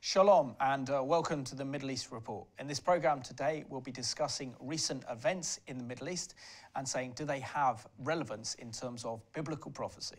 Shalom and welcome to the Middle East Report. In this program today, we'll be discussing recent events in the Middle East and saying, do they have relevance in terms of biblical prophecy?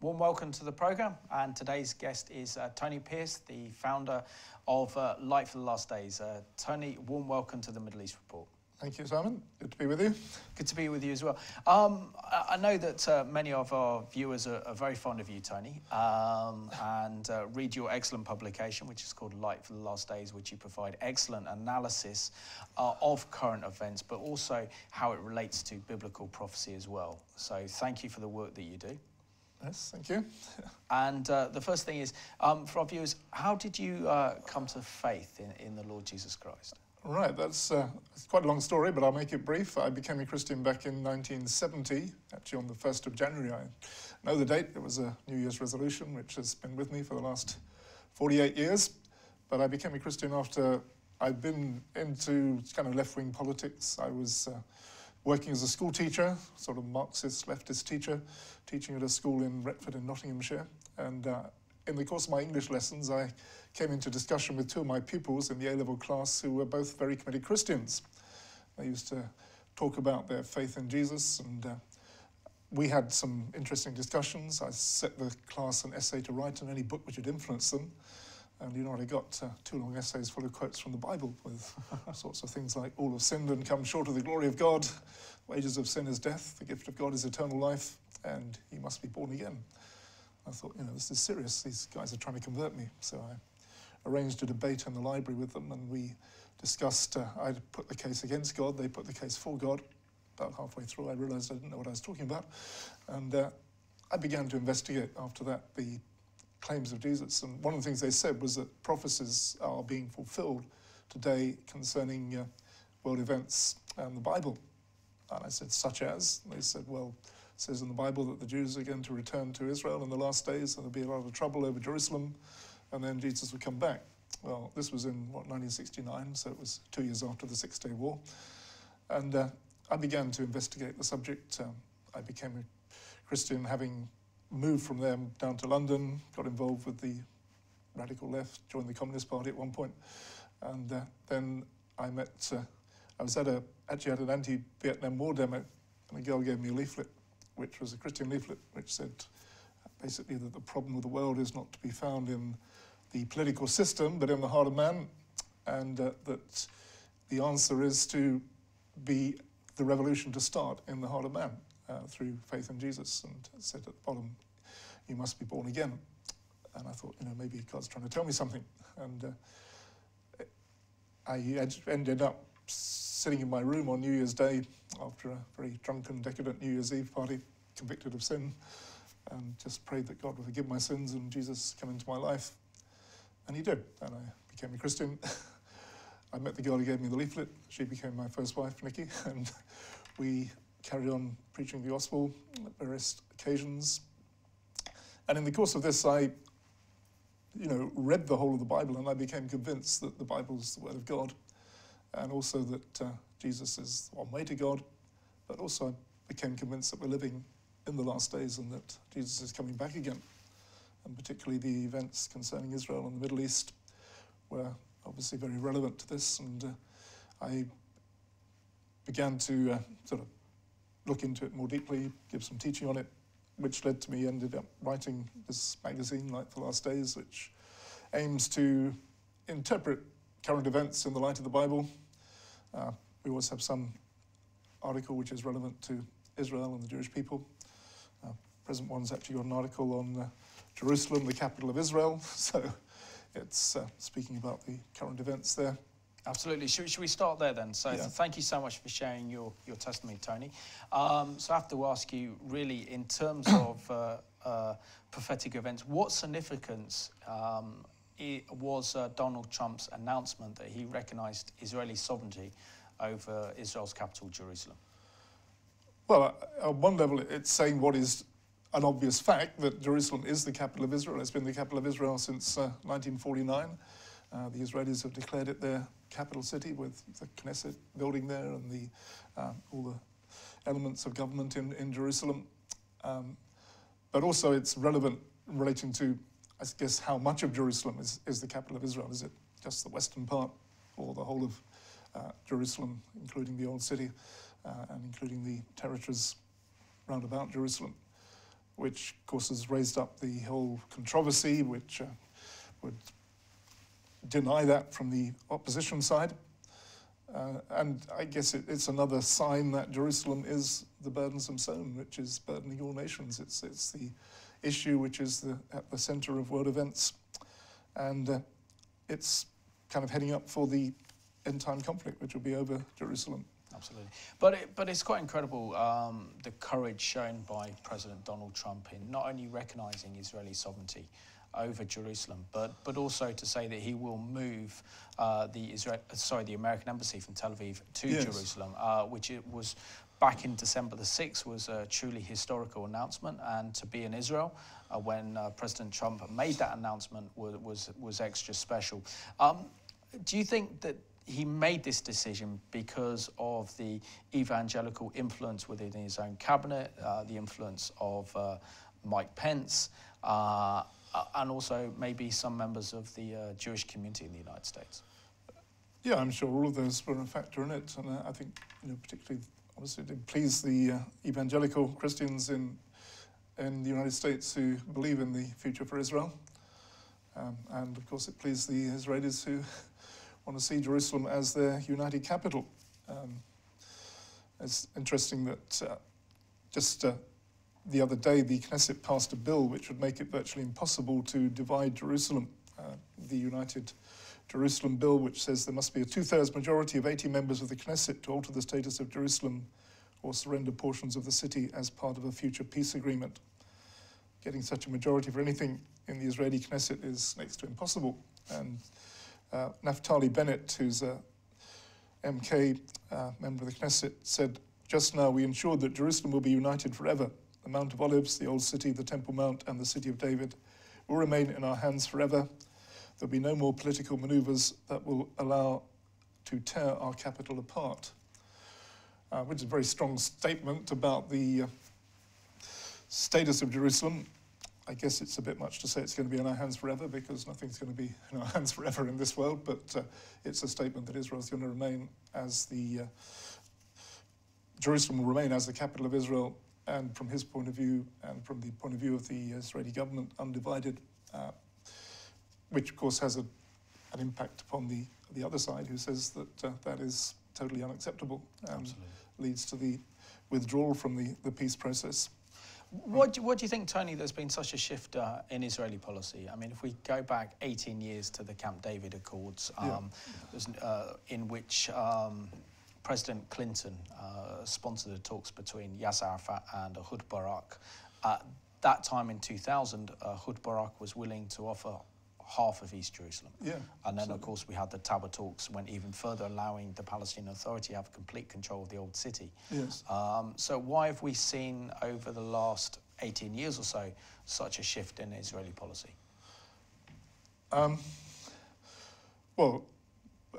Warm welcome to the program, and today's guest is Tony Pearce, the founder of Light for the Last Days. Tony, warm welcome to the Middle East Report. Thank you, Simon. Good to be with you. Good to be with you as well. I know that many of our viewers are very fond of you, Tony, and read your excellent publication, which is called Light for the Last Days, which you provide excellent analysis of current events, but also how it relates to biblical prophecy as well. So thank you for the work that you do. Yes, thank you. And the first thing is, for our viewers, how did you come to faith in the Lord Jesus Christ? Right, that's quite a long story, but I'll make it brief. I became a Christian back in 1970, actually on the 1st of January. I know the date. It was a New Year's resolution, which has been with me for the last 48 years. But I became a Christian after I'd been into kind of left-wing politics. I was working as a school teacher, sort of Marxist, leftist teacher, teaching at a school in Retford in Nottinghamshire. And in the course of my English lessons, I came into discussion with two of my pupils in the A-level class who were both very committed Christians. They used to talk about their faith in Jesus, and we had some interesting discussions. I set the class an essay to write on any book which had influenced them. And you know what, I got two long essays full of quotes from the Bible with sorts of things like, all have sinned and come short of the glory of God, wages of sin is death, the gift of God is eternal life, and he must be born again. I thought, you know, this is serious, these guys are trying to convert me. So I arranged a debate in the library with them, and we discussed, I put the case against God, they put the case for God. About halfway through I realized I didn't know what I was talking about, and I began to investigate after that the claims of Jesus, and one of the things they said was that prophecies are being fulfilled today concerning world events and the Bible. And I said, such as? And they said, well, it says in the Bible that the Jews are going to return to Israel in the last days, and there'll be a lot of trouble over Jerusalem, and then Jesus will come back. Well, this was in, 1969, so it was 2 years after the Six-Day War. And I began to investigate the subject. I became a Christian, having moved from there down to London, got involved with the radical left, joined the Communist Party at one point, and then I met, I was actually at an anti-Vietnam War demo, and a girl gave me a leaflet, which was a Christian leaflet, which said basically that the problem with the world is not to be found in the political system, but in the heart of man, and that the answer is to be the revolution to start in the heart of man. Through faith in Jesus, and it said at the bottom, you must be born again. And I thought, you know, maybe God's trying to tell me something. And I ended up sitting in my room on New Year's Day after a very drunken, decadent New Year's Eve party, convicted of sin, and just prayed that God would forgive my sins and Jesus come into my life. And he did, and I became a Christian. I met the girl who gave me the leaflet. She became my first wife, Nikki, and we carried on preaching the gospel at various occasions. And in the course of this, I, read the whole of the Bible, and I became convinced that the Bible is the Word of God, and also that Jesus is one way to God, but also I became convinced that we're living in the last days and that Jesus is coming back again. And particularly the events concerning Israel and the Middle East were obviously very relevant to this, and I began to sort of look into it more deeply, give some teaching on it, which led to me ended up writing this magazine, Light for the Last Days, which aims to interpret current events in the light of the Bible. We always have some article which is relevant to Israel and the Jewish people. Present one's actually got an article on Jerusalem, the capital of Israel, so it's speaking about the current events there. Absolutely. Should we start there then? So thank you so much for sharing your testimony, Tony. So I have to ask you, really, in terms of prophetic events, what significance was Donald Trump's announcement that he recognised Israeli sovereignty over Israel's capital, Jerusalem? Well, on one level, it's saying what is an obvious fact, that Jerusalem is the capital of Israel. It's been the capital of Israel since 1949. The Israelis have declared it their capital city, with the Knesset building there and all the elements of government in Jerusalem. But also it's relevant relating to, I guess, how much of Jerusalem is the capital of Israel. Is it just the western part, or the whole of Jerusalem, including the Old City and including the territories round about Jerusalem, which of course has raised up the whole controversy, which would deny that from the opposition side. And I guess it's another sign that Jerusalem is the burdensome stone, which is burdening all nations. It's the issue which is at the center of world events. And it's kind of heading up for the end-time conflict, which will be over Jerusalem. Absolutely. But it's quite incredible, the courage shown by President Donald Trump in not only recognising Israeli sovereignty over Jerusalem, but also to say that he will move the American embassy from Tel Aviv to Jerusalem, which it was back in December the 6th was a truly historical announcement, and to be in Israel when President Trump made that announcement was extra special. Do you think that he made this decision because of the evangelical influence within his own cabinet, the influence of Mike Pence, and also maybe some members of the Jewish community in the United States? Yeah, I'm sure all of those were a factor in it, and I think, particularly, obviously, it did please the evangelical Christians in the United States who believe in the future for Israel, and of course it pleased the Israelis who want to see Jerusalem as their united capital. It's interesting that just the other day the Knesset passed a bill which would make it virtually impossible to divide Jerusalem, the United Jerusalem bill, which says there must be a 2/3 majority of 80 members of the Knesset to alter the status of Jerusalem or surrender portions of the city as part of a future peace agreement. Getting such a majority for anything in the Israeli Knesset is next to impossible. And Naftali Bennett, who's a MK, member of the Knesset, said, "Just now we ensured that Jerusalem will be united forever. The Mount of Olives, the Old City, the Temple Mount, and the City of David will remain in our hands forever. There'll be no more political maneuvers that will allow to tear our capital apart," which is a very strong statement about the status of Jerusalem. I guess it's a bit much to say it's going to be in our hands forever, because nothing's going to be in our hands forever in this world, but it's a statement that Israel's going to remain as Jerusalem will remain as the capital of Israel, and from his point of view, and from the point of view of the Israeli government, undivided, which of course has an impact upon the other side, who says that that is totally unacceptable and leads to the withdrawal from the peace process. What do you think, Tony, there's been such a shift in Israeli policy? I mean, if we go back 18 years to the Camp David Accords, in which President Clinton sponsored the talks between Yasser Arafat and Ehud Barak. At that time in 2000, Ehud Barak was willing to offer half of East Jerusalem. Yeah, and then, of course, we had the Taba talks, went even further, allowing the Palestinian Authority to have complete control of the old city. Yes. So why have we seen over the last 18 years or so such a shift in Israeli policy? Well,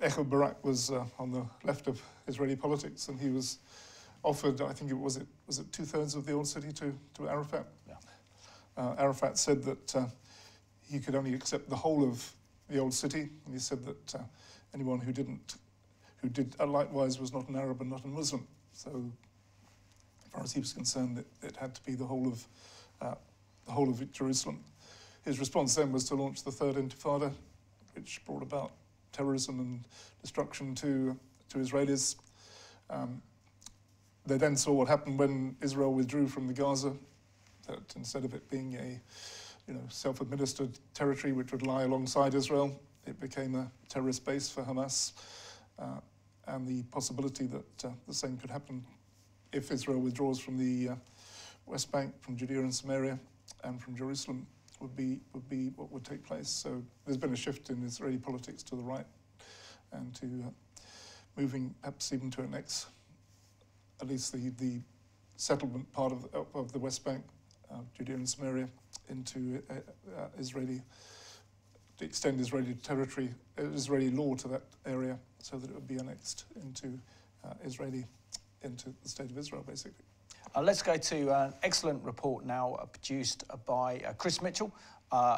Ehud Barak was on the left of Israeli politics, and he was offered, I think was it 2/3 of the old city to Arafat. Yeah. Arafat said that he could only accept the whole of the old city, and he said that anyone who did likewise was not an Arab and not a Muslim. So, as far as he was concerned, it had to be the whole of Jerusalem. His response then was to launch the Third Intifada, which brought about terrorism and destruction to Israelis. They then saw what happened when Israel withdrew from the Gaza, that instead of it being a self-administered territory which would lie alongside Israel, it became a terrorist base for Hamas. and the possibility that the same could happen if Israel withdraws from the West Bank, from Judea and Samaria, and from Jerusalem, would be what would take place. So there's been a shift in Israeli politics to the right, and to moving perhaps even to annex at least the settlement part of the West Bank, Judea and Samaria, into Israeli, to extend Israeli territory, Israeli law to that area, so that it would be annexed into into the state of Israel, basically. Let's go to an excellent report now produced by Chris Mitchell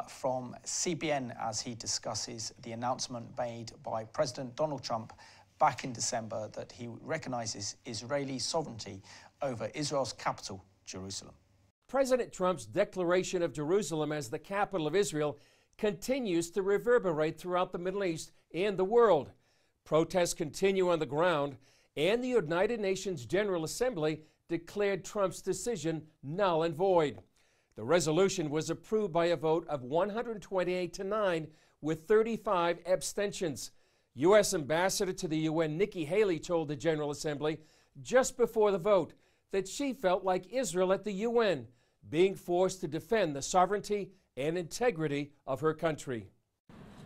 from CBN, as he discusses the announcement made by President Donald Trump back in December that he recognises Israeli sovereignty over Israel's capital, Jerusalem. President Trump's declaration of Jerusalem as the capital of Israel continues to reverberate throughout the Middle East and the world. Protests continue on the ground, and the United Nations General Assembly declared Trump's decision null and void. The resolution was approved by a vote of 128 to 9 with 35 abstentions. U.S. Ambassador to the UN Nikki Haley told the General Assembly just before the vote that she felt like Israel at the UN, being forced to defend the sovereignty and integrity of her country.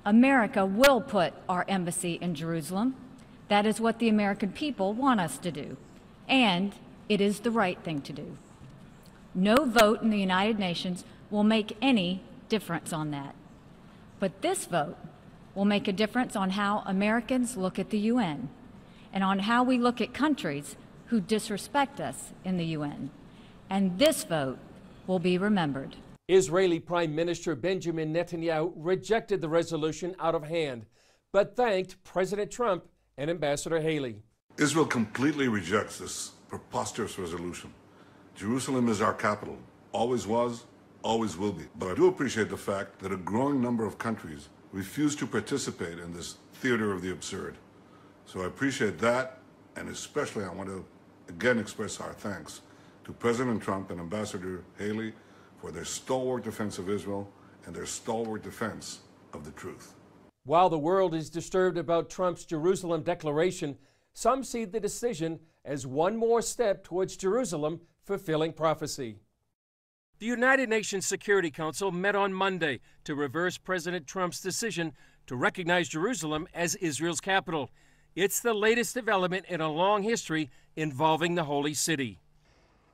America will put our embassy in Jerusalem. That is what the American people want us to do, and it is the right thing to do. No vote in the United Nations will make any difference on that. But this vote will make a difference on how Americans look at the UN and on how we look at countries who disrespect us in the UN. And this vote will be remembered. Israeli Prime Minister Benjamin Netanyahu rejected the resolution out of hand, but thanked President Trump and Ambassador Haley. Israel completely rejects this preposterous resolution. Jerusalem is our capital, always was, always will be. But I do appreciate the fact that a growing number of countries refuse to participate in this theater of the absurd. So I appreciate that, and especially I want to again express our thanks to President Trump and Ambassador Haley for their stalwart defense of Israel and their stalwart defense of the truth. While the world is disturbed about Trump's Jerusalem declaration, some see the decision as one more step towards Jerusalem fulfilling prophecy. The United Nations Security Council met on Monday to reverse President Trump's decision to recognize Jerusalem as Israel's capital. It's the latest development in a long history involving the Holy City.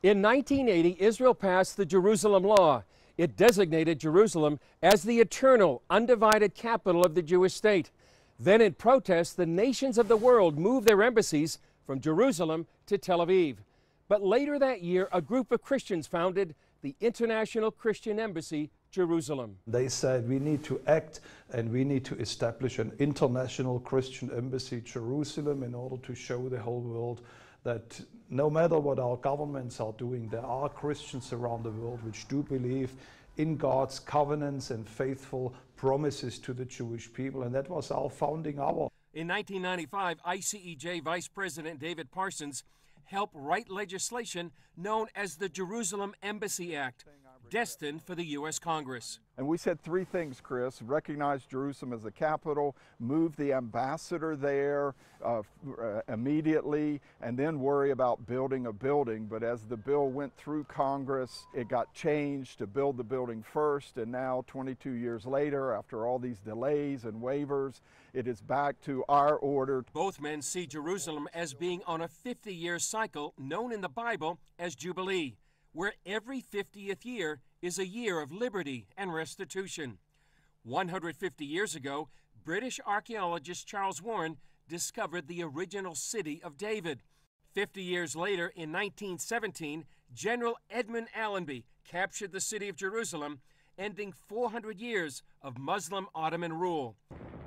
In 1980, Israel passed the Jerusalem Law. It designated Jerusalem as the eternal, undivided capital of the Jewish state. Then, in protest, the nations of the world moved their embassies from Jerusalem to Tel Aviv. But later that year, a group of Christians founded the International Christian Embassy, Jerusalem. They said we need to act and we need to establish an international Christian embassy, Jerusalem, in order to show the whole world that no matter what our governments are doing, there are Christians around the world which do believe in God's covenants and faithful promises to the Jewish people, and that was our founding hour. In 1995, ICEJ Vice President David Parsons helped write legislation known as the Jerusalem Embassy Act, destined for the U.S. Congress. And we said three things, Chris: recognize Jerusalem as the capital, move the ambassador there immediately, and then worry about building a building. But as the bill went through Congress, it got changed to build the building first, and now 22 years later, after all these delays and waivers, it is back to our order. Both men see Jerusalem as being on a 50-year cycle known in the Bible as Jubilee, where every 50th year is a year of liberty and restitution. 150 years ago, British archaeologist Charles Warren discovered the original city of David. 50 years later, in 1917, General Edmund Allenby captured the city of Jerusalem, ending 400 years of Muslim Ottoman rule.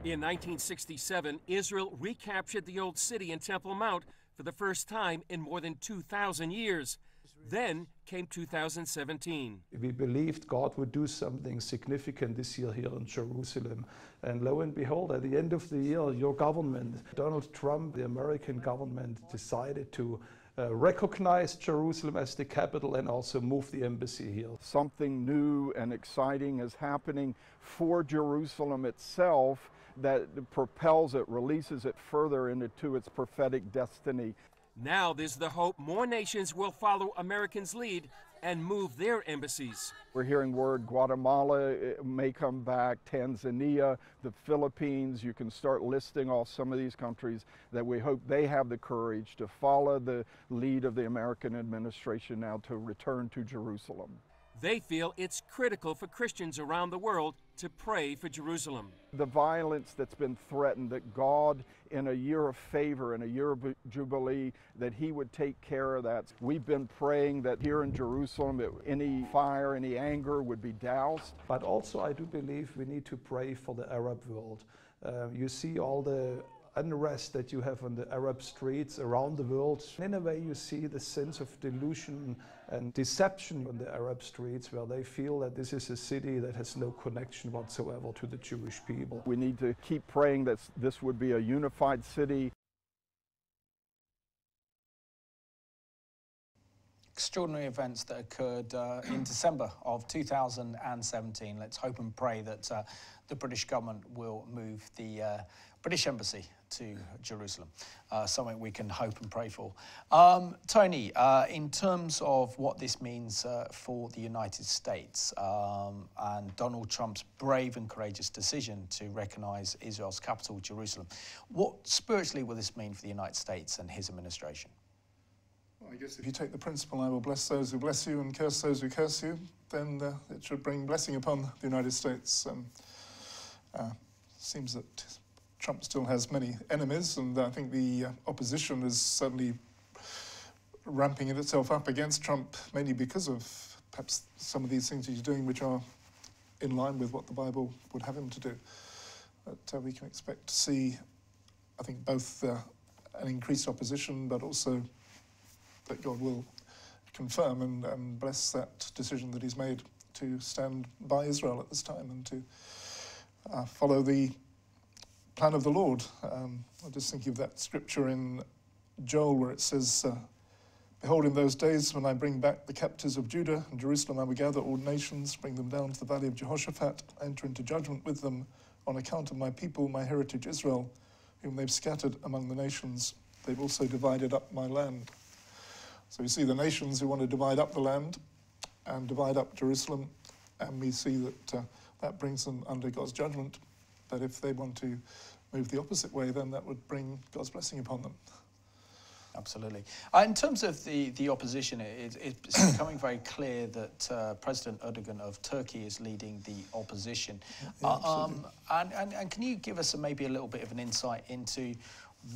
In 1967, Israel recaptured the old city in Temple Mount for the first time in more than 2,000 years. Then came 2017. We believed God would do something significant this year here in Jerusalem. And lo and behold, at the end of the year, your government, Donald Trump, the American government, decided to recognize Jerusalem as the capital and also move the embassy here. Something new and exciting is happening for Jerusalem itself, that propels it, releases it further into its prophetic destiny. Now there's the hope more nations will follow Americans' lead and move their embassies. We're hearing word Guatemala may come back, Tanzania, the Philippines. You can start listing off some of these countries that we hope they have the courage to follow the lead of the American administration now to return to Jerusalem. They feel it's critical for Christians around the world to pray for Jerusalem. The violence that's been threatened, that God, in a year of favor, in a year of Jubilee, that He would take care of that. We've been praying that here in Jerusalem, any fire, any anger would be doused. But also I do believe we need to pray for the Arab world. You see all the unrest that you have on the Arab streets around the world. In a way you see the sense of delusion and deception on the Arab streets, where they feel that this is a city that has no connection whatsoever to the Jewish people. We need to keep praying that this would be a unified city. Extraordinary events that occurred in December of 2017. Let's hope and pray that the British government will move the British embassy to Jerusalem, something we can hope and pray for. Tony, in terms of what this means for the United States and Donald Trump's brave and courageous decision to recognise Israel's capital, Jerusalem, what spiritually will this mean for the United States and his administration? Well, I guess if you take the principle, I will bless those who bless you and curse those who curse you, then it should bring blessing upon the United States. Seems that Trump still has many enemies, and I think the opposition is certainly ramping itself up against Trump, mainly because of perhaps some of these things he's doing which are in line with what the Bible would have him to do. But we can expect to see, I think, both an increased opposition, but also that God will confirm and bless that decision that he's made to stand by Israel at this time and to follow the plan of the Lord. I just think of that scripture in Joel where it says, behold, in those days when I bring back the captives of Judah and Jerusalem, I will gather all nations, bring them down to the valley of Jehoshaphat, enter into judgment with them on account of my people, my heritage Israel, whom they've scattered among the nations. They've also divided up my land. So we see the nations who want to divide up the land and divide up Jerusalem, and we see that that brings them under God's judgment. But if they want to move the opposite way, then that would bring God's blessing upon them. Absolutely. In terms of the opposition, it's becoming very clear that President Erdogan of Turkey is leading the opposition. Yeah, and can you give us maybe a little bit of an insight into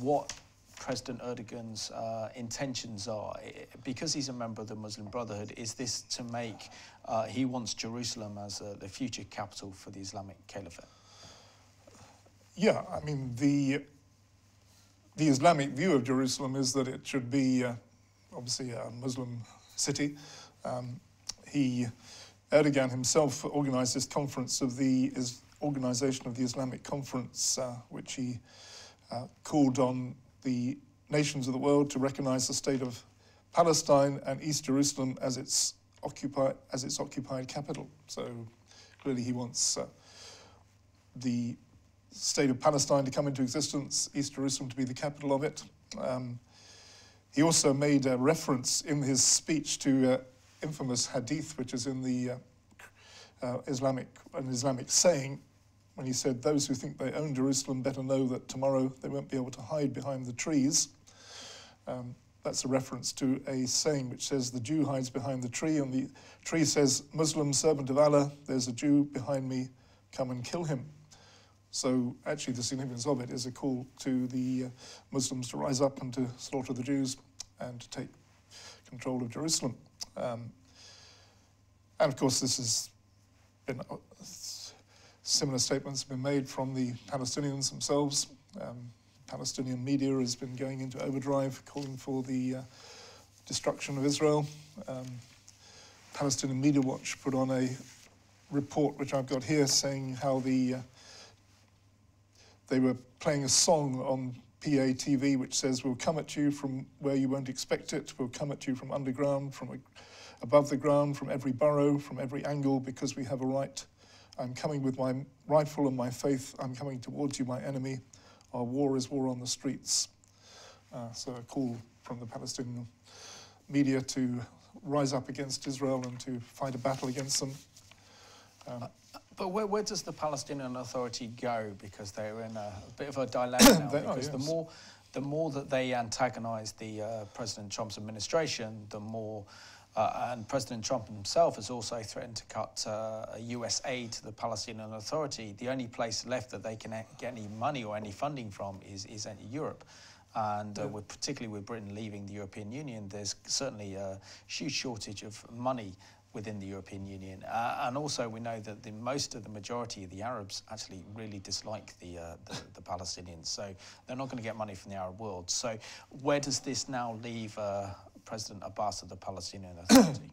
what President Erdogan's intentions are? Because he's a member of the Muslim Brotherhood, is this to make, he wants Jerusalem as the future capital for the Islamic Caliphate? Yeah, I mean, the Islamic view of Jerusalem is that it should be obviously a Muslim city. Erdogan himself organised this conference of the Organisation of the Islamic Conference, which he called on the nations of the world to recognise the state of Palestine and East Jerusalem as its occupied capital. So clearly he wants the state of Palestine to come into existence, East Jerusalem to be the capital of it. He also made a reference in his speech to infamous hadith, which is in the Islamic saying, when he said, those who think they own Jerusalem better know that tomorrow they won't be able to hide behind the trees. That's a reference to a saying which says the Jew hides behind the tree, and the tree says, Muslim, servant of Allah, there's a Jew behind me, come and kill him. So actually the significance of it is a call to the Muslims to rise up and to slaughter the Jews and to take control of Jerusalem. And of course this has been, similar statements have been made from the Palestinians themselves. Palestinian media has been going into overdrive, calling for the destruction of Israel. Palestinian Media Watch put on a report, which I've got here, saying how they were playing a song on PA TV which says, we'll come at you from where you won't expect it, we'll come at you from underground, from above the ground, from every burrow, from every angle, because we have a right I'm coming with my rifle and my faith. I'm coming towards you, my enemy. Our war is war on the streets. So a call from the Palestinian media to rise up against Israel and to fight a battle against them. But where does the Palestinian Authority go? Because they're in a bit of a dilemma now. Because the more that they antagonise the President Trump's administration, the more, and President Trump himself has also threatened to cut US aid to the Palestinian Authority. The only place left that they can get any money or any funding from is Europe. And particularly with Britain leaving the European Union, there's certainly a huge shortage of money within the European Union. And also we know that the majority of the Arabs actually really dislike the Palestinians. So they're not going to get money from the Arab world. So where does this now leave President Abbas of the Palestinian Authority?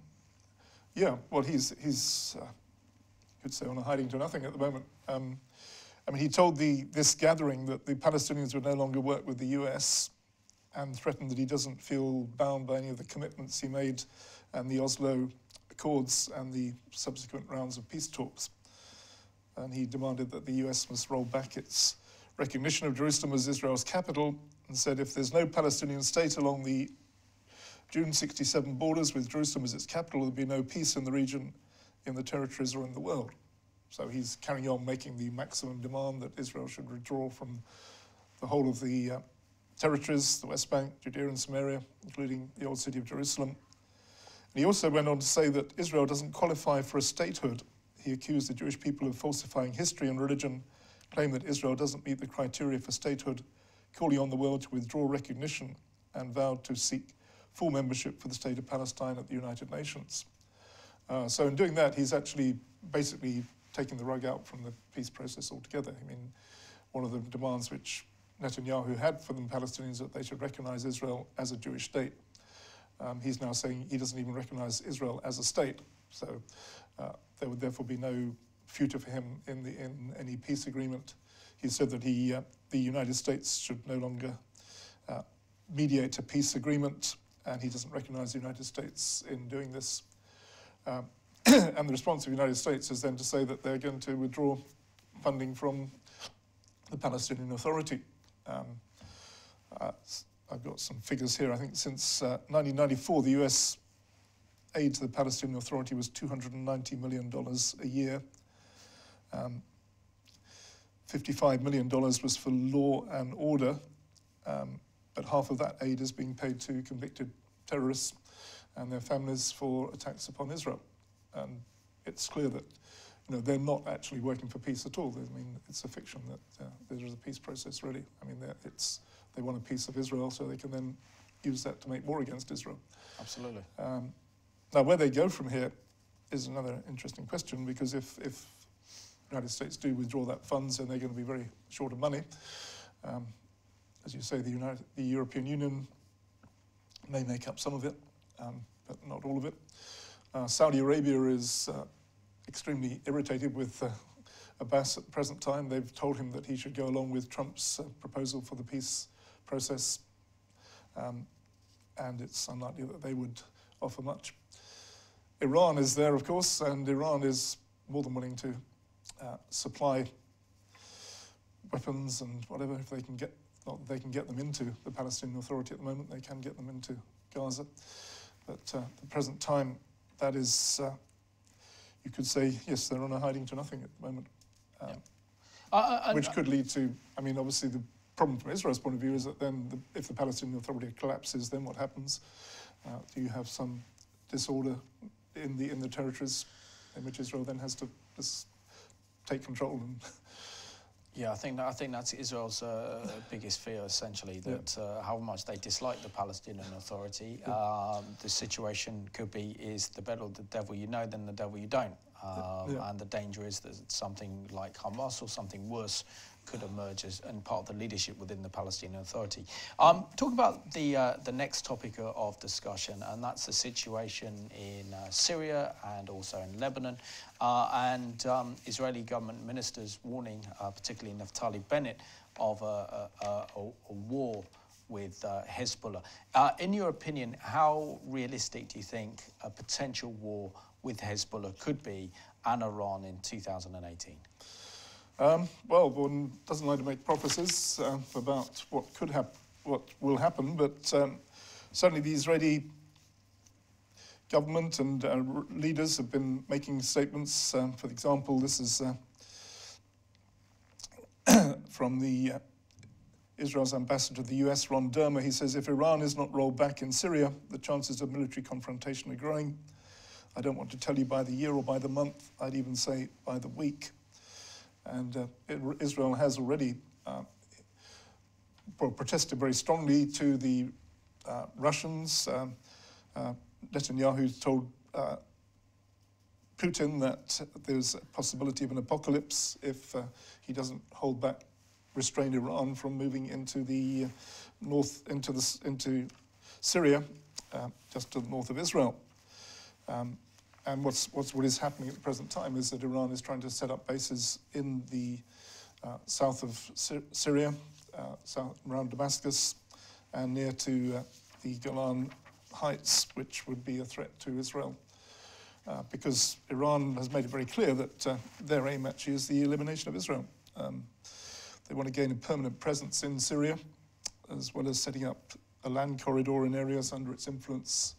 Yeah, well, he's could say on a hiding to nothing at the moment. I mean, he told this gathering that the Palestinians would no longer work with the US and threatened that he doesn't feel bound by any of the commitments he made and the Oslo Accords and the subsequent rounds of peace talks. And he demanded that the US must roll back its recognition of Jerusalem as Israel's capital and said if there's no Palestinian state along the June 67 borders with Jerusalem as its capital, there'll be no peace in the region, in the territories, or in the world. So he's carrying on making the maximum demand that Israel should withdraw from the whole of the territories, the West Bank, Judea and Samaria, including the old city of Jerusalem. And he also went on to say that Israel doesn't qualify for a statehood. He accused the Jewish people of falsifying history and religion, claimed that Israel doesn't meet the criteria for statehood, calling on the world to withdraw recognition, and vowed to seek full membership for the state of Palestine at the United Nations. So in doing that, he's actually basically taking the rug out from the peace process altogether. I mean, one of the demands which Netanyahu had for the Palestinians that they should recognize Israel as a Jewish state. He's now saying he doesn't even recognize Israel as a state. So there would therefore be no future for him in any peace agreement. He said that the United States should no longer mediate a peace agreement, and he doesn't recognize the United States in doing this. And the response of the United States is then to say that they're going to withdraw funding from the Palestinian Authority. I've got some figures here. I think since 1994, the US aid to the Palestinian Authority was $290 million a year. $55 million was for law and order, but half of that aid is being paid to convicted terrorists and their families for attacks upon Israel. And it's clear that they're not actually working for peace at all. I mean, it's a fiction that there is a peace process, really. I mean, they want a peace of Israel so they can then use that to make war against Israel. Absolutely. Now, where they go from here is another interesting question, because if the United States do withdraw that funds, then they're going to be very short of money. As you say, the European Union may make up some of it, but not all of it. Saudi Arabia is extremely irritated with Abbas at the present time. They've told him that he should go along with Trump's proposal for the peace process, and it's unlikely that they would offer much. Iran is there, of course, and Iran is more than willing to supply weapons and whatever if they can get. Not that they can get them into the Palestinian Authority at the moment, they can get them into Gaza. But at the present time, that is, you could say, yes, they're on a hiding to nothing at the moment. Which could lead to, I mean, obviously the problem from Israel's point of view is that then if the Palestinian Authority collapses, then what happens? Do you have some disorder in the territories in which Israel then has to just take control? And yeah, I think that's Israel's biggest fear, essentially, that how much they dislike the Palestinian Authority. The situation could be is the better the devil you know than the devil you don't. And the danger is that something like Hamas or something worse could emerge as and part of the leadership within the Palestinian Authority. Talk about the next topic of discussion, and that's the situation in Syria and also in Lebanon, and Israeli government ministers warning, particularly Naftali Bennett, of a war with Hezbollah. In your opinion, how realistic do you think a potential war with Hezbollah could be, and Iran in 2018? Well, one doesn't like to make prophecies about what could happen, what will happen, but certainly the Israeli government and leaders have been making statements. For example, this is from Israel's ambassador to the US, Ron Dermer. He says, if Iran is not rolled back in Syria, the chances of military confrontation are growing. I don't want to tell you by the year or by the month, I'd even say by the week. And Israel has already protested very strongly to the Russians. Netanyahu told Putin that there's a possibility of an apocalypse if he doesn't hold back, restrain Iran from moving into the north, into Syria, just to the north of Israel. And what is happening at the present time is that Iran is trying to set up bases in the south of Syria, around Damascus, and near to the Golan Heights, which would be a threat to Israel. Because Iran has made it very clear that their aim actually is the elimination of Israel. They want to gain a permanent presence in Syria, as well as setting up a land corridor in areas under its influence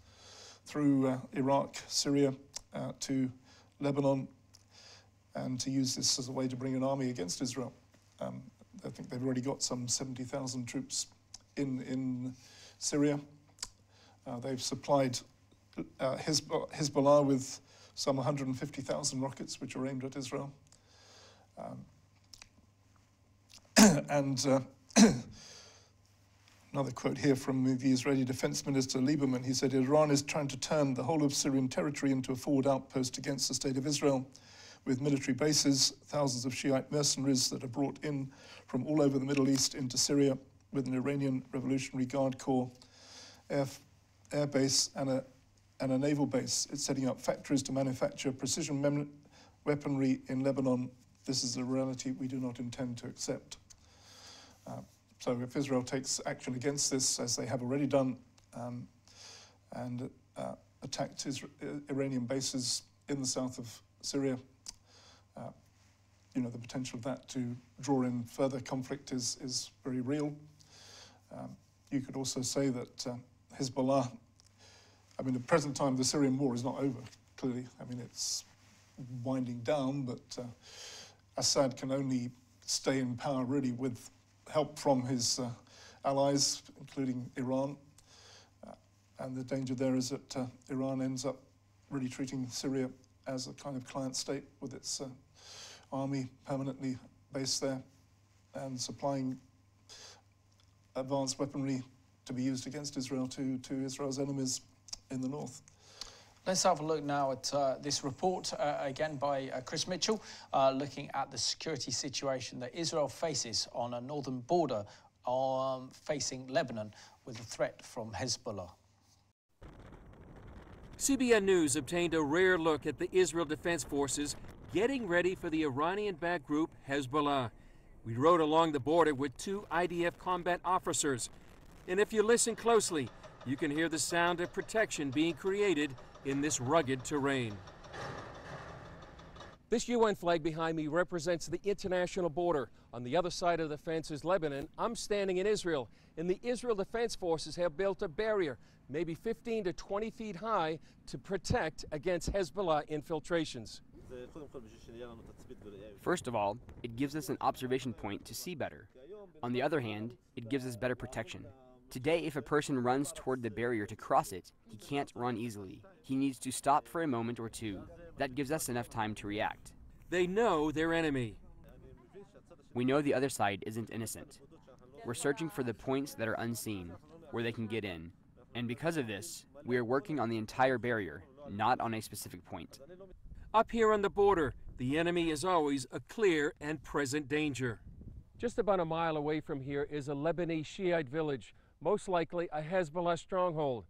through Iraq, Syria, to Lebanon, and to use this as a way to bring an army against Israel. I think they've already got some 70,000 troops in Syria. They've supplied Hezbollah with some 150,000 rockets, which are aimed at Israel. And another quote here from the Israeli Defense Minister Lieberman. He said, Iran is trying to turn the whole of Syrian territory into a forward outpost against the state of Israel, with military bases, thousands of Shiite mercenaries that are brought in from all over the Middle East into Syria, with an Iranian Revolutionary Guard Corps air base and a naval base. It's setting up factories to manufacture precision weaponry in Lebanon. This is a reality we do not intend to accept. So if Israel takes action against this, as they have already done, and attacked Iranian bases in the south of Syria, the potential of that to draw in further conflict is very real. You could also say that Hezbollah, at the present time, the Syrian war is not over, clearly. It's winding down, but Assad can only stay in power really with help from his allies, including Iran. And the danger there is that Iran ends up really treating Syria as a kind of client state with its army permanently based there and supplying advanced weaponry to be used against Israel to Israel's enemies in the north. Let's have a look now at this report, again by Chris Mitchell, looking at the security situation that Israel faces on a northern border facing Lebanon with a threat from Hezbollah. CBN News obtained a rare look at the Israel Defense Forces getting ready for the Iranian-backed group Hezbollah. We rode along the border with 2 IDF combat officers. And if you listen closely, you can hear the sound of protection being created in this rugged terrain. This UN flag behind me represents the international border. On the other side of the fence is Lebanon. I'm standing in Israel, and the Israel Defense Forces have built a barrier, maybe 15 to 20 feet high, to protect against Hezbollah infiltrations. First of all, it gives us an observation point to see better. On the other hand, it gives us better protection. Today, if a person runs toward the barrier to cross it, he can't run easily. He needs to stop for a moment or two. That gives us enough time to react. They know their enemy. We know the other side isn't innocent. We're searching for the points that are unseen, where they can get in. And because of this, we are working on the entire barrier, not on a specific point. Up here on the border, the enemy is always a clear and present danger. Just about a mile away from here is a Lebanese Shiite village, most likely a Hezbollah stronghold.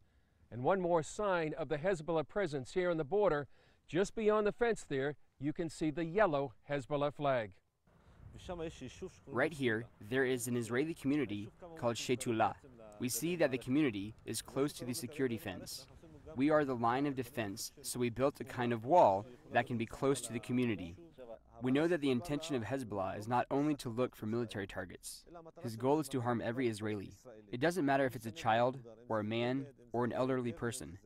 And one more sign of the Hezbollah presence here on the border, just beyond the fence there, you can see the yellow Hezbollah flag. Right here, there is an Israeli community called Shetula. We see that the community is close to the security fence. We are the line of defense, so we built a kind of wall that can be close to the community. We know that the intention of Hezbollah is not only to look for military targets. His goal is to harm every Israeli. It doesn't matter if it's a child, or a man, or an elderly person.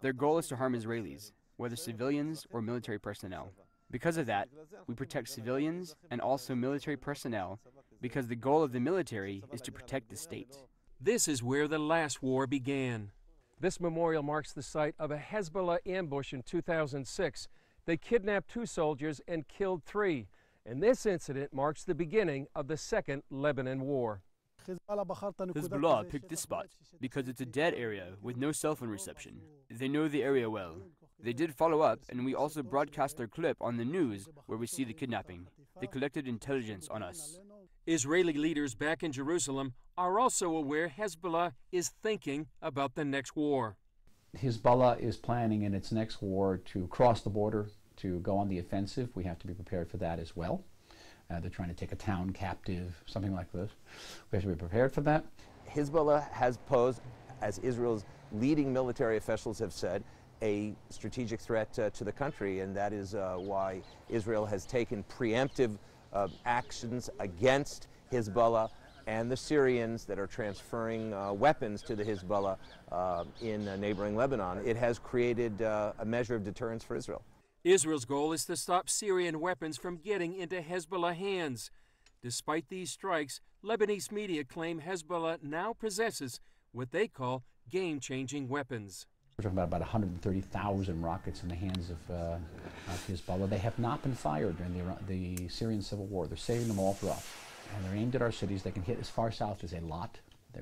Their goal is to harm Israelis, whether civilians or military personnel. Because of that, we protect civilians and also military personnel, because the goal of the military is to protect the state. This is where the last war began. This memorial marks the site of a Hezbollah ambush in 2006. They kidnapped 2 soldiers and killed 3. And this incident marks the beginning of the Second Lebanon War. Hezbollah picked this spot because it's a dead area with no cell phone reception. They know the area well. They did follow up, and we also broadcast their clip on the news where we see the kidnapping. They collected intelligence on us. Israeli leaders back in Jerusalem are also aware Hezbollah is thinking about the next war. Hezbollah is planning in its next war to cross the border, to go on the offensive. We have to be prepared for that as well. They're trying to take a town captive, something like this. We have to be prepared for that. Hezbollah has posed, as Israel's leading military officials have said, a strategic threat to the country, and that is why Israel has taken preemptive actions against Hezbollah and the Syrians that are transferring weapons to the Hezbollah in neighboring Lebanon. It has created a measure of deterrence for Israel. Israel's goal is to stop Syrian weapons from getting into Hezbollah hands. Despite these strikes, Lebanese media claim Hezbollah now possesses what they call game-changing weapons. We're talking about 130,000 rockets in the hands of Hezbollah. They have not been fired during the Syrian civil war. They're saving them all for us. And they're aimed at our cities. They can hit as far south as Eilat.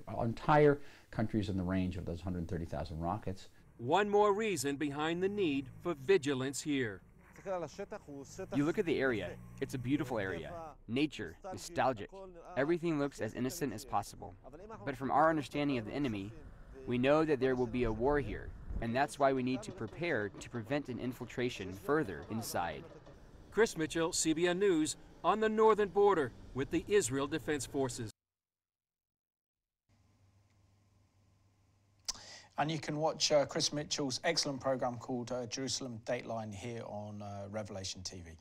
Our entire country is in the range of those 130,000 rockets. One more reason behind the need for vigilance here. You look at the area. It's a beautiful area. Nature, nostalgic. Everything looks as innocent as possible. But from our understanding of the enemy, we know that there will be a war here, and that's why we need to prepare to prevent an infiltration further inside. Chris Mitchell, CBN News, on the northern border with the Israel Defense Forces. And you can watch Chris Mitchell's excellent program called Jerusalem Dateline here on Revelation TV.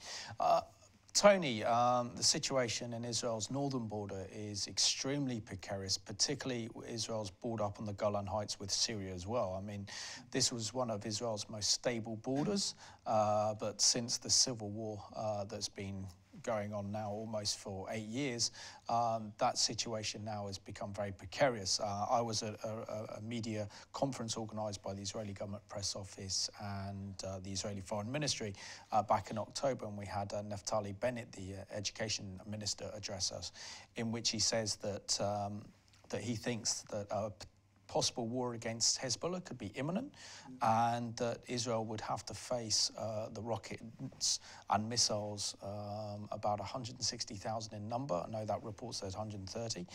Tony, the situation in Israel's northern border is extremely precarious, particularly Israel's border up on the Golan Heights with Syria as well. I mean, this was one of Israel's most stable borders, but since the civil war that's been going on now almost for 8 years, that situation now has become very precarious. I was at a media conference organised by the Israeli Government Press Office and the Israeli Foreign Ministry back in October, and we had Naftali Bennett, the Education Minister, address us, in which he says that that he thinks that a possible war against Hezbollah could be imminent, and that Israel would have to face the rockets and missiles, about 160,000 in number. I know that report says 130,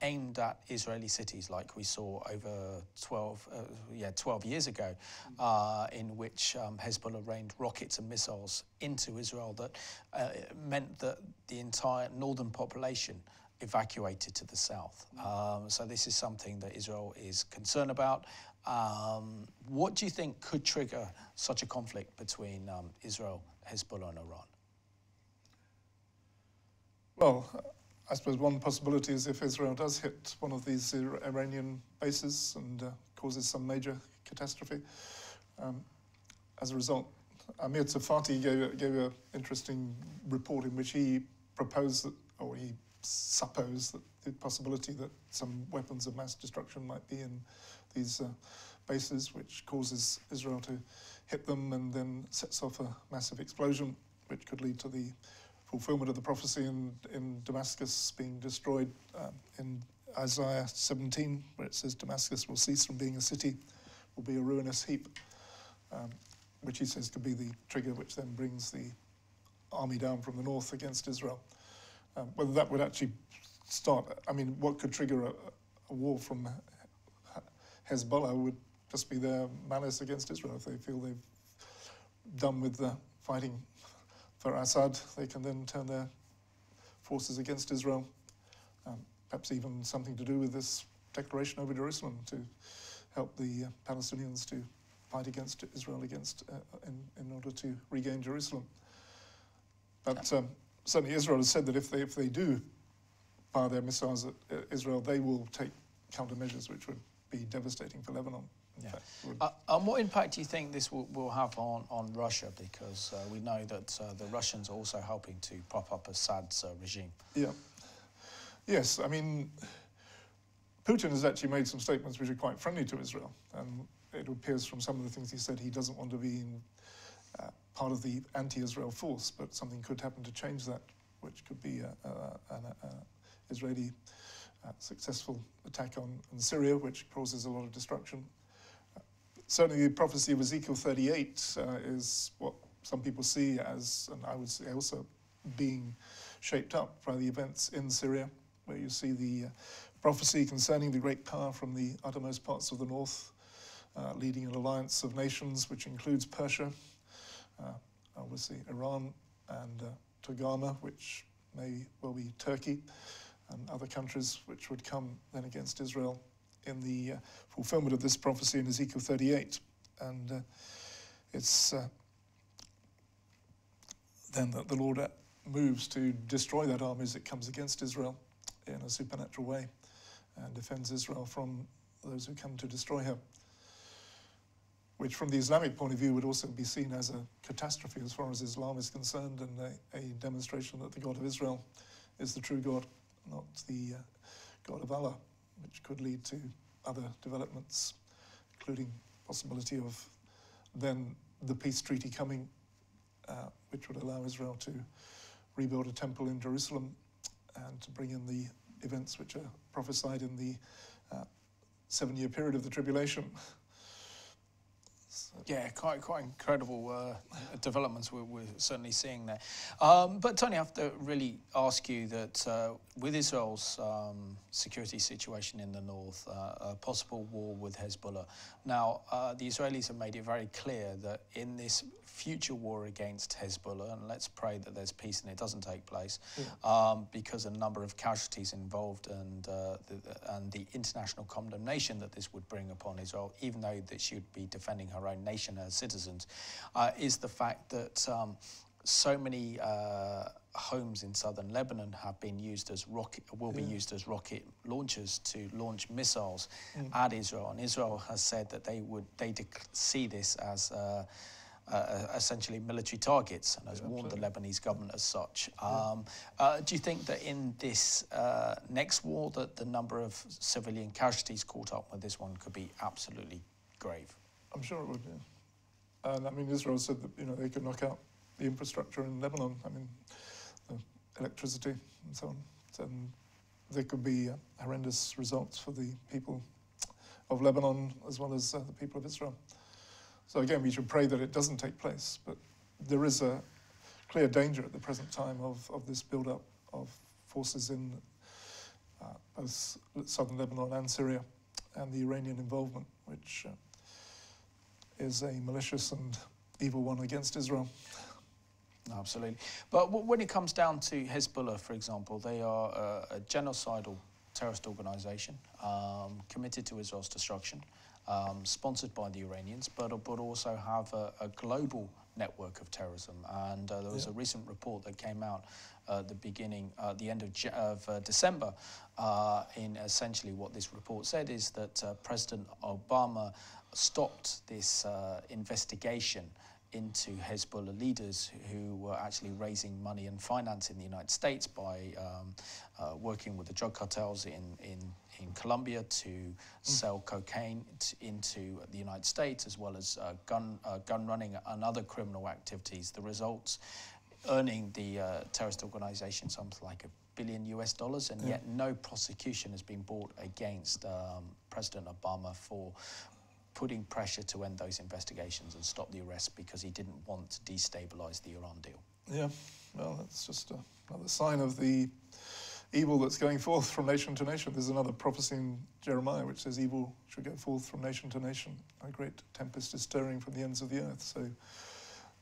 aimed at Israeli cities, like we saw over 12 years ago, in which Hezbollah rained rockets and missiles into Israel that meant that the entire northern population evacuated to the south. So this is something that Israel is concerned about. What do you think could trigger such a conflict between Israel, Hezbollah and Iran? Well, I suppose one possibility is if Israel does hit one of these Iranian bases and causes some major catastrophe. As a result, Amir Tsarfati gave an interesting report in which he proposed that, or he suppose that the possibility that some weapons of mass destruction might be in these bases, which causes Israel to hit them and then sets off a massive explosion, which could lead to the fulfillment of the prophecy in Damascus being destroyed in Isaiah 17, where it says Damascus will cease from being a city, will be a ruinous heap, which he says could be the trigger which then brings the army down from the north against Israel. Whether that would actually start, I mean, what could trigger a war from Hezbollah would just be their malice against Israel. If they feel they've done with the fighting for Assad, they can then turn their forces against Israel. Perhaps even something to do with this declaration over Jerusalem to help the Palestinians to fight against Israel in order to regain Jerusalem. But certainly Israel has said that if they do fire their missiles at Israel, they will take countermeasures which would be devastating for Lebanon. Yeah. And what impact do you think this will have on Russia? Because we know that the Russians are also helping to prop up Assad's regime. Yeah. Yes, I mean, Putin has actually made some statements which are quite friendly to Israel. And it appears from some of the things he said he doesn't want to be in, part of the anti-Israel force, but something could happen to change that, which could be an Israeli successful attack on Syria, which causes a lot of destruction. Certainly the prophecy of Ezekiel 38 is what some people see as, and I would say also, being shaped up by the events in Syria, where you see the prophecy concerning the great power from the uttermost parts of the north, leading an alliance of nations, which includes Persia, obviously Iran, and Togarmah, which may well be Turkey, and other countries which would come then against Israel in the fulfillment of this prophecy in Ezekiel 38. And it's then that the Lord moves to destroy that army as it comes against Israel in a supernatural way and defends Israel from those who come to destroy her, which from the Islamic point of view would also be seen as a catastrophe as far as Islam is concerned, and a demonstration that the God of Israel is the true God, not the God of Allah, which could lead to other developments, including possibility of then the peace treaty coming, which would allow Israel to rebuild a temple in Jerusalem and to bring in the events which are prophesied in the 7-year period of the tribulation. So. Yeah, quite incredible developments we're certainly seeing there. But Tony, I have to really ask you that with Israel's security situation in the north, a possible war with Hezbollah. Now, the Israelis have made it very clear that in this future war against Hezbollah, and let's pray that there's peace and it doesn't take place, because a number of casualties involved and the international condemnation that this would bring upon Israel, even though that she would be defending her own nation as citizens, is the fact that so many homes in southern Lebanon have been used as will be used as rocket launchers to launch missiles at Israel, and Israel has said that they see this as essentially military targets, and has warned the Lebanese government as such. Do you think that in this next war that the number of civilian casualties caught up with this one could be absolutely grave? I'm sure it would, yeah. And I mean, Israel said that they could knock out the infrastructure in Lebanon. I mean, the electricity and so on. So there could be horrendous results for the people of Lebanon as well as the people of Israel. So again, we should pray that it doesn't take place. But there is a clear danger at the present time of this build-up of forces in both southern Lebanon and Syria, and the Iranian involvement, which is a malicious and evil one against Israel. Absolutely. But when it comes down to Hezbollah, for example, they are a genocidal terrorist organization committed to Israel's destruction, sponsored by the Iranians, but also have a global network of terrorism. And there was a recent report that came out at the end of December, in essentially what this report said is that President Obama stopped this investigation into Hezbollah leaders who were actually raising money and financing the United States by working with the drug cartels in Colombia to sell cocaine into the United States, as well as gun running and other criminal activities. The results earning the terrorist organization something like $1 billion, and yet no prosecution has been brought against President Obama for putting pressure to end those investigations and stop the arrests, because he didn't want to destabilize the Iran deal. Yeah, well, that's just another sign of the evil that's going forth from nation to nation. There's another prophecy in Jeremiah which says evil should go forth from nation to nation. A great tempest is stirring from the ends of the earth. So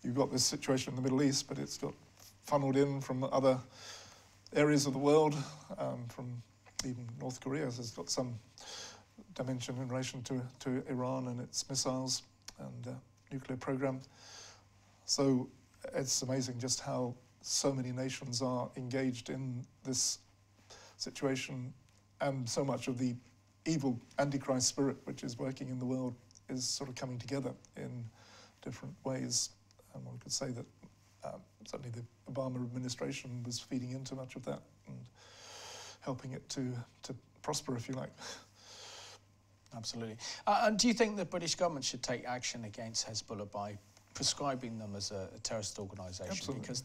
you've got this situation in the Middle East, but it's got funneled in from other areas of the world, from even North Korea has got some dimension in relation to Iran and its missiles. and nuclear program. So it's amazing just how so many nations are engaged in this situation, and so much of the evil Antichrist spirit which is working in the world is sort of coming together in different ways. And one could say that certainly the Obama administration was feeding into much of that and helping it to prosper, if you like. Absolutely. And do you think the British government should take action against Hezbollah by prescribing them as a terrorist organisation? Absolutely. Because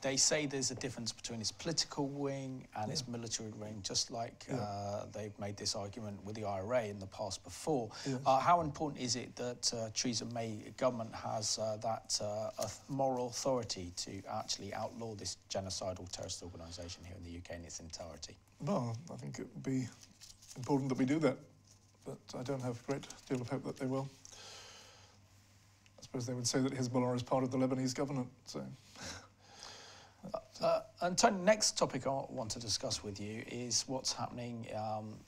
they say there's a difference between its political wing and its military wing, just like they've made this argument with the IRA in the past before. Yes. How important is it that Theresa May government has that moral authority to actually outlaw this genocidal terrorist organisation here in the UK in its entirety? Well, I think it would be important that we do that, but I don't have a great deal of hope that they will. I suppose they would say that Hezbollah is part of the Lebanese government, so... And Tony, next topic I want to discuss with you is what's happening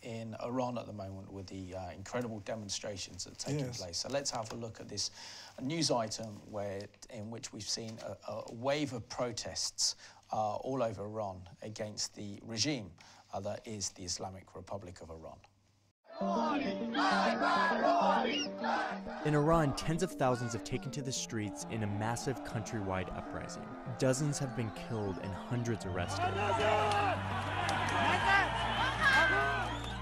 in Iran at the moment with the incredible demonstrations that are taking place. So let's have a look at this news item in which we've seen a wave of protests all over Iran against the regime that is the Islamic Republic of Iran. In Iran, tens of thousands have taken to the streets in a massive countrywide uprising. Dozens have been killed and hundreds arrested.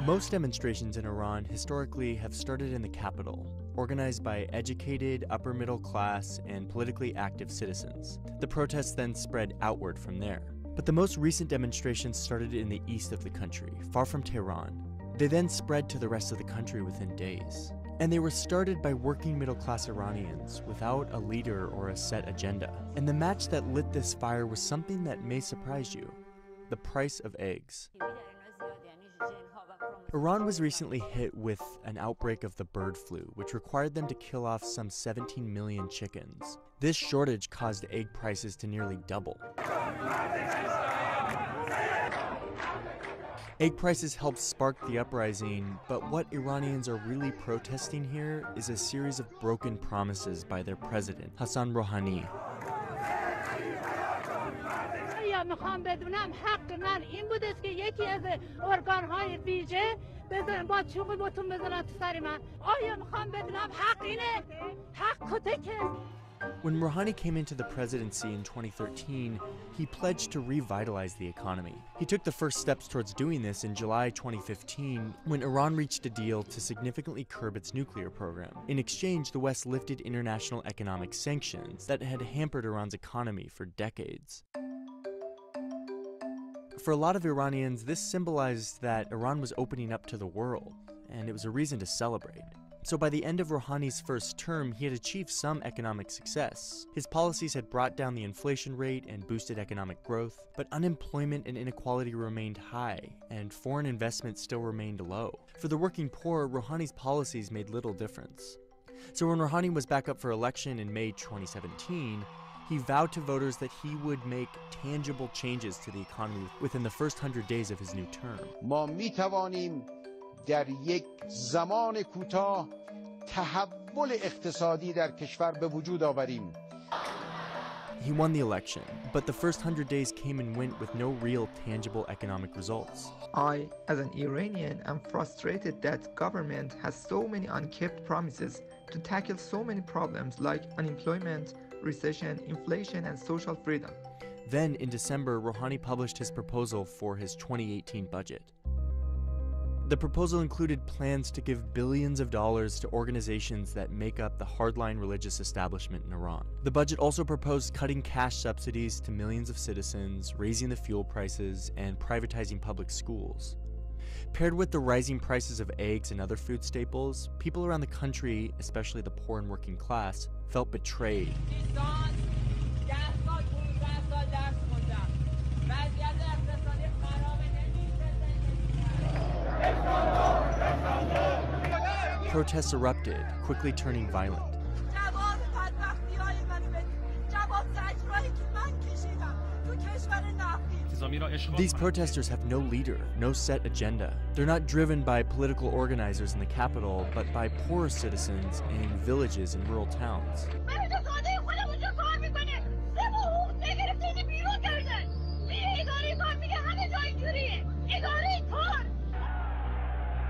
Most demonstrations in Iran historically have started in the capital, organized by educated, upper-middle class, and politically active citizens. The protests then spread outward from there. But the most recent demonstrations started in the east of the country, far from Tehran. They then spread to the rest of the country within days. And they were started by working middle-class Iranians without a leader or a set agenda. And the match that lit this fire was something that may surprise you: the price of eggs. Iran was recently hit with an outbreak of the bird flu, which required them to kill off some 17 million chickens. This shortage caused egg prices to nearly double. Egg prices helped spark the uprising, but what Iranians are really protesting here is a series of broken promises by their president, Hassan Rouhani. When Rouhani came into the presidency in 2013, he pledged to revitalize the economy. He took the first steps towards doing this in July 2015, when Iran reached a deal to significantly curb its nuclear program. In exchange, the West lifted international economic sanctions that had hampered Iran's economy for decades. For a lot of Iranians, this symbolized that Iran was opening up to the world, and it was a reason to celebrate. So by the end of Rouhani's first term, he had achieved some economic success. His policies had brought down the inflation rate and boosted economic growth, but unemployment and inequality remained high, and foreign investment still remained low. For the working poor, Rouhani's policies made little difference. So when Rouhani was back up for election in May 2017, he vowed to voters that he would make tangible changes to the economy within the first 100 days of his new term. در یک زمان کوتاه تحول اقتصادی در کشور به وجود آوریم. He won the election, but the first 100 days came and went with no real tangible economic results. I, as an Iranian, am frustrated that government has so many unkept promises to tackle so many problems like unemployment, recession, inflation, and social freedom. Then, in December, Rouhani published his proposal for his 2018 budget. The proposal included plans to give billions of dollars to organizations that make up the hardline religious establishment in Iran. The budget also proposed cutting cash subsidies to millions of citizens, raising the fuel prices, and privatizing public schools. Paired with the rising prices of eggs and other food staples, people around the country, especially the poor and working class, felt betrayed. Protests erupted, quickly turning violent. نظامی These protesters have no leader, no set agenda. They're not driven by political organizers in the capital, but by poorer citizens in villages and rural towns.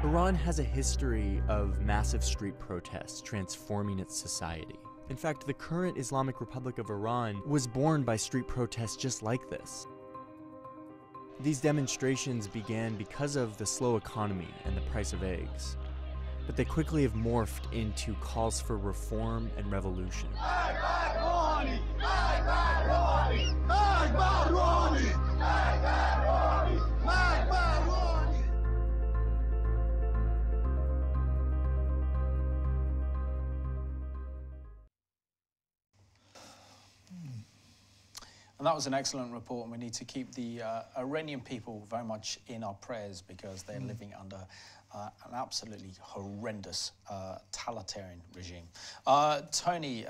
Iran has a history of massive street protests transforming its society. In fact, the current Islamic Republic of Iran was born by street protests just like this. These demonstrations began because of the slow economy and the price of eggs, but they quickly have morphed into calls for reform and revolution. And that was an excellent report, and we need to keep the Iranian people very much in our prayers because they're living under an absolutely horrendous totalitarian regime. Tony,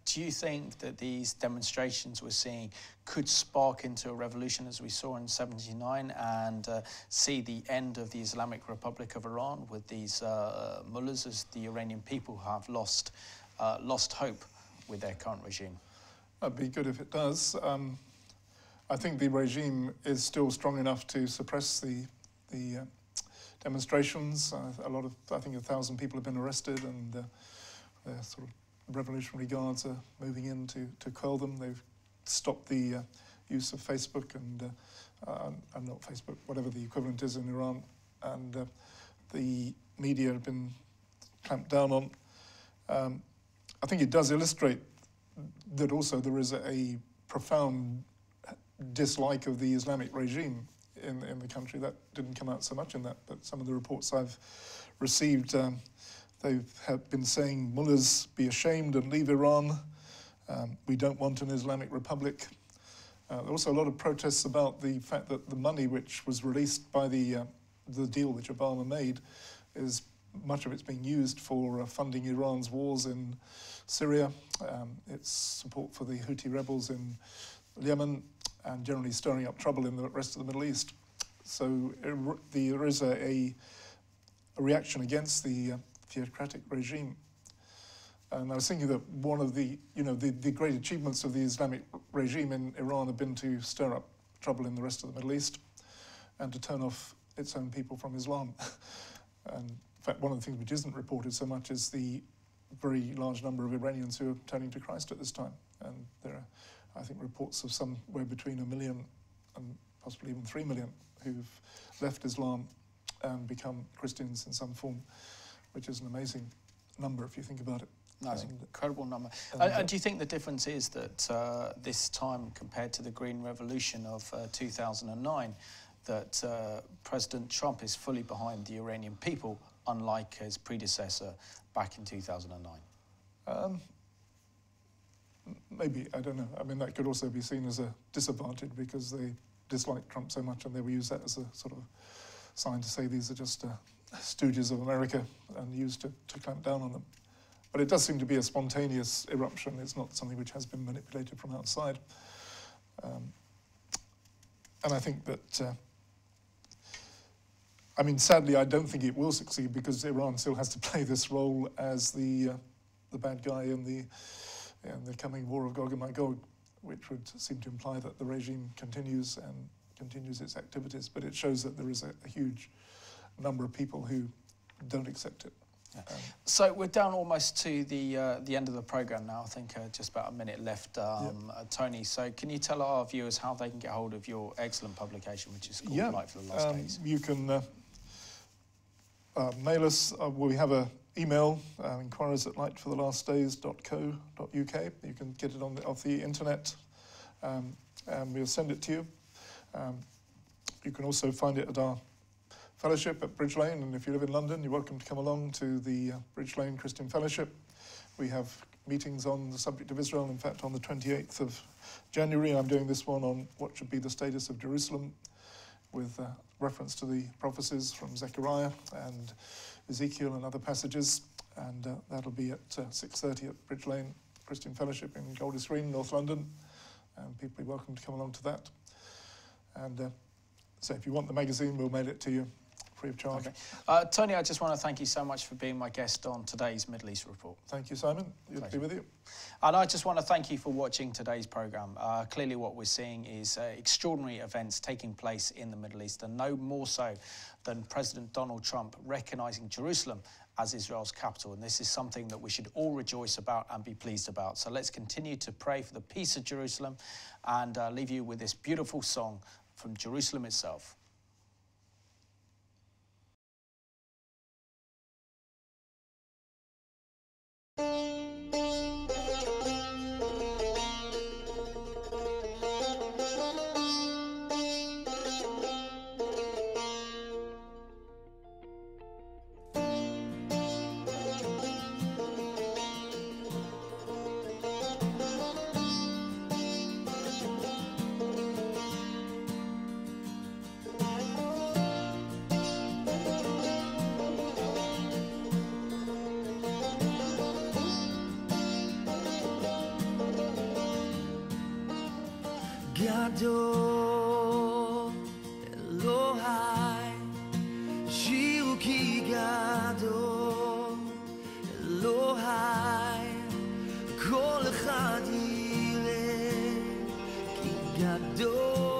do you think that these demonstrations we're seeing could spark into a revolution as we saw in '79 and see the end of the Islamic Republic of Iran with these mullahs as the Iranian people have lost hope with their current regime? That'd be good if it does. I think the regime is still strong enough to suppress the demonstrations. I think 1,000 people have been arrested, and their sort of revolutionary guards are moving in to quell them. They've stopped the use of Facebook and not Facebook, whatever the equivalent is in Iran, and the media have been clamped down on. I think it does illustrate that also there is a profound dislike of the Islamic regime in the country. That didn't come out so much in that, but some of the reports I've received, they have been saying, mullahs, be ashamed and leave Iran. We don't want an Islamic Republic. There are also a lot of protests about the fact that the money which was released by the deal which Obama made is much of it's being used for funding Iran's wars in Syria, its support for the Houthi rebels in Yemen, and generally stirring up trouble in the rest of the Middle East. So there is a reaction against the theocratic regime. And I was thinking that one of the great achievements of the Islamic regime in Iran have been to stir up trouble in the rest of the Middle East and to turn off its own people from Islam. And in fact, one of the things which isn't reported so much is the very large number of Iranians who are turning to Christ at this time. And there are, I think, reports of somewhere between 1 million and possibly even 3 million who've left Islam and become Christians in some form, which is an amazing number if you think about it. That's an incredible number. And do you think the difference is that this time compared to the Green Revolution of 2009, that President Trump is fully behind the Iranian people, unlike his predecessor back in 2009? Maybe, I don't know. I mean, that could also be seen as a disadvantage because they dislike Trump so much and they will use that as a sort of sign to say these are just stooges of America and used to clamp down on them. But it does seem to be a spontaneous eruption. It's not something which has been manipulated from outside. And I think that, I mean, sadly, I don't think it will succeed because Iran still has to play this role as the bad guy in the coming war of Gog and Magog, which would seem to imply that the regime continues its activities. But it shows that there is a huge number of people who don't accept it. Yeah. So we're down almost to the end of the programme now. I think just about a minute left, Tony. So can you tell our viewers how they can get hold of your excellent publication, which is called Light for the Last Days? You can mail us. We have an email, inquiries@lightforthelastdays.co.uk. You can get it off the internet, and we'll send it to you. You can also find it at our Fellowship at Bridge Lane, and if you live in London, you're welcome to come along to the Bridge Lane Christian Fellowship. We have meetings on the subject of Israel. In fact, on the 28th of January, I'm doing this one on what should be the status of Jerusalem, with reference to the prophecies from Zechariah and Ezekiel and other passages, and that'll be at 6:30 at Bridge Lane Christian Fellowship in Golders Green, North London, and people are welcome to come along to that. And so if you want the magazine, we'll mail it to you free of charge. Okay. Tony, I just want to thank you so much for being my guest on today's Middle East Report. Thank you, Simon. Good to be with you. And I just want to thank you for watching today's programme. Clearly what we're seeing is extraordinary events taking place in the Middle East, and no more so than President Donald Trump recognising Jerusalem as Israel's capital. And this is something that we should all rejoice about and be pleased about. So let's continue to pray for the peace of Jerusalem, and leave you with this beautiful song from Jerusalem itself. גדול אלוהי, שירו כי גדול אלוהי, כל אחד יראה כי גדול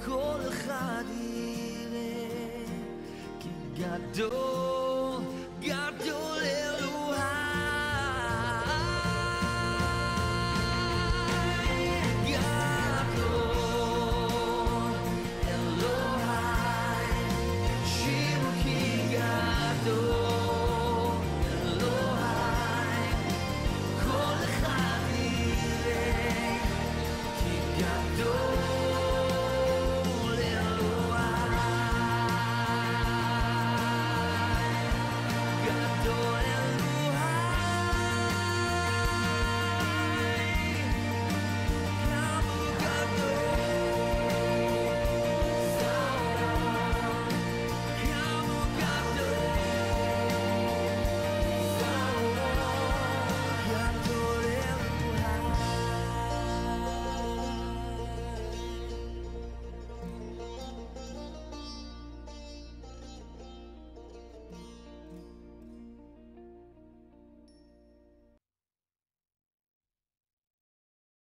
כל אחד יראה כי גדול